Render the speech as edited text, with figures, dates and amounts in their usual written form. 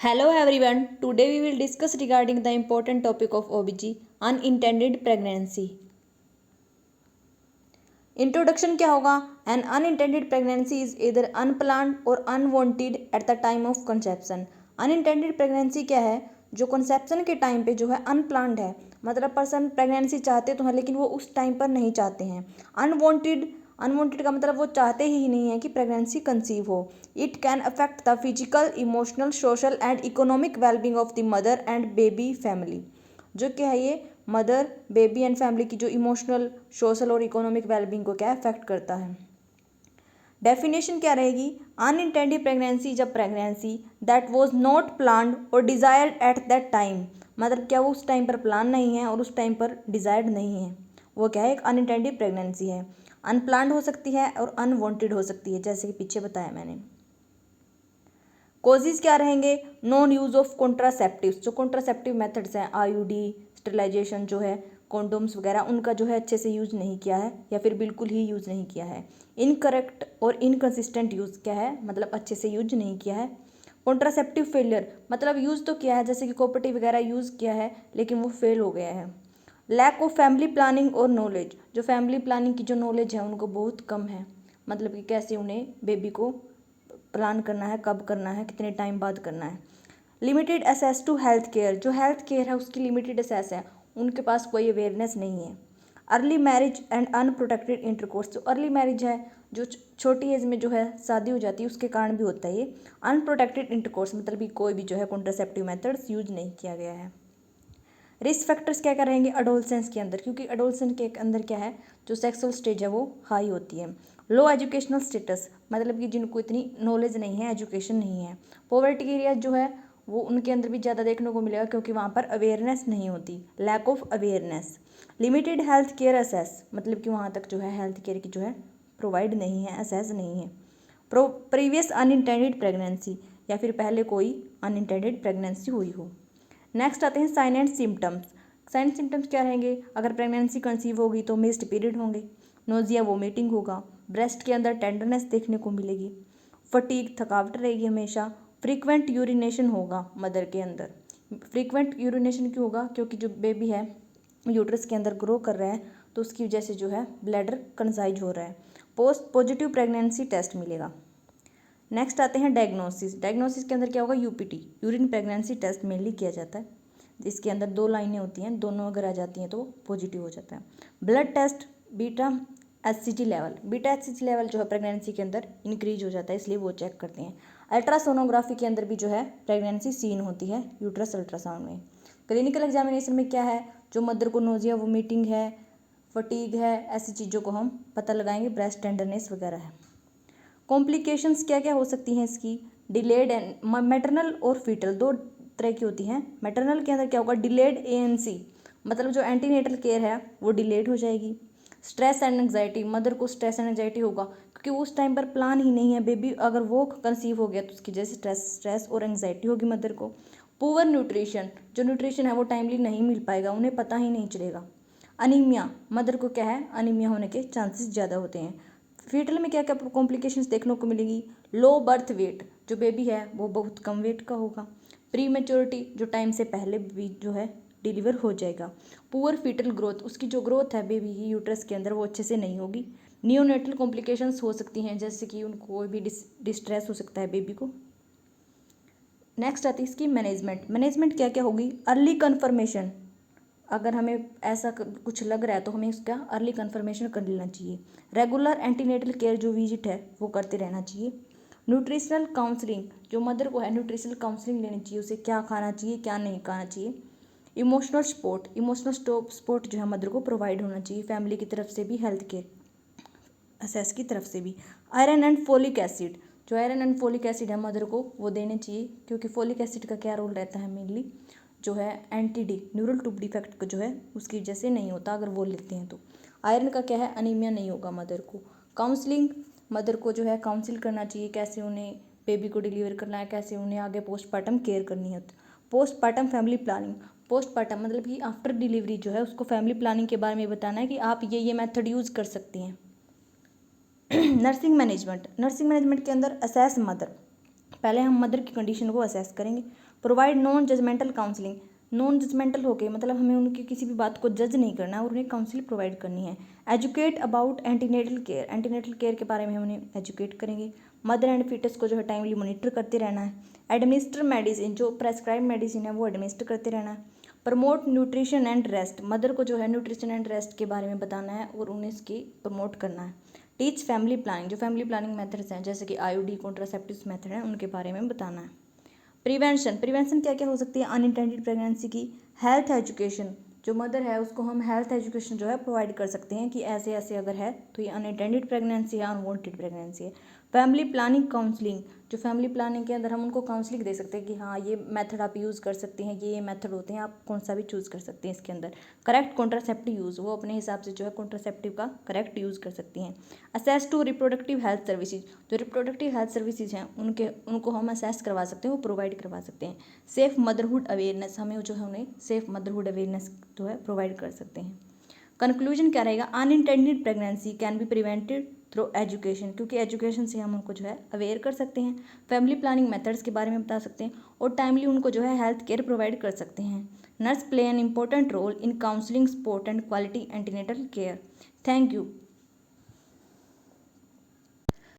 Hello everyone. Today we will discuss regarding the important topic of OBG, unintended pregnancy. Introduction क्या होगा? An unintended pregnancy is either unplanned or unwanted at the time of conception. Unintended pregnancy क्या है? जो conception के time पे जो है unplanned है, मतलब पर्सन प्रेगनेंसी चाहते तो हैं लेकिन वो उस टाइम पर नहीं चाहते हैं. अनवांटेड का मतलब वो चाहते ही नहीं है कि प्रेगनेंसी कंसीव हो. It can affect the physical, emotional, social and economic wellbeing of the mother and baby family. जो क्या है ये मदर, बेबी एंड फैमिली की जो इमोशनल, सोशल और इकोनॉमिक वेलबींग को क्या अफेक्ट करता है. डेफिनेशन क्या रहेगी? Unintended pregnancy is a pregnancy that was not planned और डिजायर्ड एट दैट टाइम. मतलब क्या वो उस टाइम पर प्लान नहीं है और उस टाइम पर डिजायर्ड नहीं है, वो क्या है, एक अनइंटेंडेड प्रेगनेंसी है. अनप्लान्ड हो सकती है और अनवांटेड हो सकती है, जैसे कि पीछे बताया मैंने. कॉजेज क्या रहेंगे? Non use of contraceptives. जो कॉन्ट्रासेप्टिव मेथड्स हैं, आईयूडी, स्टेरिलाइजेशन जो है, कॉन्डोम्स वगैरह, उनका जो है अच्छे से यूज नहीं किया है या फिर बिल्कुल ही यूज नहीं किया है. इनकरेक्ट और इनकन्सिस्टेंट यूज क्या है, मतलब अच्छे से यूज नहीं किया है. कॉन्ट्रासेप्टिव फेलियर, मतलब यूज तो किया है, जैसे कि कॉपर्टी वगैरह यूज किया है लेकिन वो फेल हो गया है. लैक ऑफ फैमिली प्लानिंग और नॉलेज. जो फैमिली प्लानिंग की जो नॉलेज है उनको बहुत कम है, मतलब कि कैसे उन्हें बेबी को प्लान करना है, कब करना है, कितने टाइम बाद करना है. Limited access to health care. जो हेल्थ केयर है उसकी लिमिटेड एसेस है, उनके पास कोई अवेयरनेस नहीं है. Early marriage and unprotected intercourse. जो अर्ली मैरिज है, जो छोटी एज में जो है शादी हो जाती है, उसके कारण भी होता है ये. अनप्रोटेक्टेड इंटरकोर्स मतलब कि कोई भी जो है कॉन्ट्रासेप्टिव मेथड्स यूज नहीं किया गया है. रिस्क फैक्टर्स क्या क्या रहेंगे अडोलसेंस के अंदर, क्योंकि अडोलसेंस के अंदर क्या है, जो सेक्सुअल स्टेज है वो हाई होती है. लो एजुकेशनल स्टेटस, मतलब कि जिनको इतनी नॉलेज नहीं है, एजुकेशन नहीं है. पॉवर्टी एरिया जो है वो उनके अंदर भी ज़्यादा देखने को मिलेगा, क्योंकि वहाँ पर अवेयरनेस नहीं होती, lack of awareness. Limited health care access, मतलब कि वहाँ तक जो है हेल्थ केयर की जो है प्रोवाइड नहीं है, असेस नहीं है. प्रीवियस अनइंटेंडेड प्रेगनेंसी, या फिर पहले कोई अनइंटेंडेड प्रेगनेंसी हुई हो. नेक्स्ट आते हैं sign and symptoms. Sign and symptoms क्या रहेंगे? अगर प्रेगनेंसी कंसीव होगी तो मिस्ड पीरियड होंगे, नोजिया वोमिटिंग होगा, ब्रेस्ट के अंदर टेंडरनेस देखने को मिलेगी, फटीग थकावट रहेगी हमेशा, फ्रीक्वेंट यूरिनेशन होगा मदर के अंदर. फ्रीक्वेंट यूरिनेशन क्यों होगा? क्योंकि जो बेबी है यूट्रस के अंदर ग्रो कर रहा है, तो उसकी वजह से जो है ब्लैडर कंसाइज हो रहा है. पोस्ट पॉजिटिव प्रेगनेंसी टेस्ट मिलेगा. नेक्स्ट आते हैं डायग्नोसिस. डायग्नोसिस के अंदर क्या होगा? UPT, urine pregnancy test mainly किया जाता है. इसके अंदर 2 लाइनें होती हैं, दोनों अगर आ जाती हैं तो पॉजिटिव हो जाता है. Blood test, beta HCG level. Beta HCG level जो है प्रेगनेंसी के अंदर इंक्रीज हो जाता है, इसलिए वो चेक करते हैं. अल्ट्रासोनोग्राफी के अंदर भी जो है प्रेगनेंसी सीन होती है यूट्रस अल्ट्रासाउंड में. क्लिनिकल एग्जामिनेशन में क्या है? जो मदर को नोजिया वोमिटिंग है, फटीग है, ऐसी चीज़ों को हम पता लगाएंगे, ब्रेस्ट टेंडरनेस वगैरह है. कॉम्प्लिकेशंस क्या क्या हो सकती हैं इसकी? डिलेड एंड मैटरनल और फीटल, 2 तरह की होती हैं. मैटरनल के अंदर क्या होगा? डिलेड एएनसी, मतलब जो एंटीनेटल केयर है वो डिलेड हो जाएगी. स्ट्रेस एंड एंग्जाइटी, मदर को स्ट्रेस एंड एंग्जाइटी होगा, क्योंकि उस टाइम पर प्लान ही नहीं है बेबी, अगर वो कंसीव हो गया तो उसकी जैसे स्ट्रेस और एंग्जाइटी होगी मदर को. पुअर न्यूट्रिशन, जो न्यूट्रिशन है वो टाइमली नहीं मिल पाएगा, उन्हें पता ही नहीं चलेगा. अनीमिया, मदर को क्या है, अनीमिया होने के चांसेस ज़्यादा होते हैं. फीटल में क्या क्या कॉम्प्लिकेशंस देखने को मिलेगी? लो बर्थ वेट, जो बेबी है वो बहुत कम वेट का होगा. प्री मेच्योरिटी, जो टाइम से पहले बेबी जो है डिलीवर हो जाएगा. पुअर फीटल ग्रोथ, उसकी जो ग्रोथ है बेबी की यूट्रस के अंदर वो अच्छे से नहीं होगी. नियोनेटल कॉम्प्लिकेशंस हो सकती हैं, जैसे कि उनको कोई भी डिस्ट्रेस हो सकता है बेबी को. नेक्स्ट आती है इसकी मैनेजमेंट. मैनेजमेंट क्या क्या होगी? अर्ली कन्फर्मेशन, अगर हमें ऐसा कुछ लग रहा है तो हमें उसका अर्ली कन्फर्मेशन कर लेना चाहिए. रेगुलर एंटीनेटल केयर जो विजिट है वो करते रहना चाहिए. न्यूट्रिशनल काउंसलिंग, जो मदर को है न्यूट्रिशनल काउंसलिंग लेनी चाहिए, उसे क्या खाना चाहिए क्या नहीं खाना चाहिए. इमोशनल सपोर्ट, इमोशनल सपोर्ट जो है मदर को प्रोवाइड होना चाहिए, फैमिली की तरफ से भी, हेल्थ केयर असेस की तरफ से भी. आयरन एंड फोलिक एसिड, जो आयरन एंड फोलिक एसिड है मदर को वो देने चाहिए, क्योंकि फोलिक एसिड का क्या रोल रहता है, मेनली जो है anti D neural tube defect को जो है उसकी वजह से नहीं होता अगर वो लेते हैं तो. आयरन का क्या है? अनीमिया नहीं होगा मदर को. काउंसलिंग, मदर को जो है काउंसिल करना चाहिए, कैसे उन्हें बेबी को डिलीवर करना है, कैसे उन्हें आगे पोस्टपार्टम केयर करनी है. पोस्टपार्टम फैमिली प्लानिंग, पोस्टपार्टम मतलब कि आफ्टर डिलीवरी जो है उसको फैमिली प्लानिंग के बारे में बताना है कि आप ये मेथड यूज़ कर सकती हैं. नर्सिंग मैनेजमेंट, नर्सिंग मैनेजमेंट के अंदर असेस मदर, पहले हम मदर की कंडीशन को असेस करेंगे। Provide non judgmental counselling, non judgmental होके मतलब हमें उनकी किसी भी बात को जज नहीं करना और उन्हें काउंसलिंग प्रोवाइड करनी है। Educate about antenatal care, antenatal care के बारे में हम उन्हें एजुकेट करेंगे। मदर एंड फीटस को जो है टाइमली मॉनिटर करते रहना है। एडमिनिस्टर मेडिसिन, जो प्रेस्क्राइब मेडिसिन है वो एडमिनिस्टर करते रहना है। Promote nutrition and rest, mother को जो है न्यूट्रिशन एंड रेस्ट के बारे में बताना है और उन्हें इसकी प्रमोट करना है। टीच फैमिली प्लानिंग, जो फैमिली प्लानिंग मेथड्स हैं जैसे कि आईयूडी कॉन्ट्रासेप्टिव मेथड है उनके बारे में बताना है। प्रिवेंशन, प्रिवेंशन क्या क्या हो सकती है अनइंटेंडेड प्रेगनेंसी की। हेल्थ एजुकेशन, जो मदर है उसको हम हेल्थ एजुकेशन जो है प्रोवाइड कर सकते हैं कि ऐसे ऐसे अगर है तो ये अनइंटेंडेड प्रेगनेंसी है, अनवांटेड प्रेगनेंसी है। फैमिली प्लानिंग काउंसलिंग, जो फैमिली प्लानिंग के अंदर हम उनको काउंसलिंग दे सकते हैं कि हाँ ये मेथड आप यूज़ कर सकते हैं, ये मेथड होते हैं, आप कौन सा भी चूज़ कर सकते हैं इसके अंदर। करेक्ट कॉन्ट्रासेप्टिव यूज़, वो अपने हिसाब से जो है कॉन्ट्रासेप्टिव का करेक्ट यूज़ कर सकती हैं। Access to reproductive health services, जो रिप्रोडक्टिव हेल्थ सर्विसेज हैं उनको हम असेस करवा सकते हैं, वो प्रोवाइड करवा सकते हैं। सेफ मदरहुड अवेयरनेस, हमें जो है उन्हें सेफ मदरहुड अवेयरनेस जो है प्रोवाइड कर सकते हैं। कंक्लूजन क्या रहेगा, unintended pregnancy can be prevented through education, क्योंकि एजुकेशन से हम उनको जो है अवेयर कर सकते हैं। फैमिली प्लानिंग मेथड्स के बारे में बता सकते हैं और टाइमली उनको जो है हेल्थ केयर प्रोवाइड कर सकते हैं। Nurse play an important role in counselling, support and quality antenatal care. Thank you.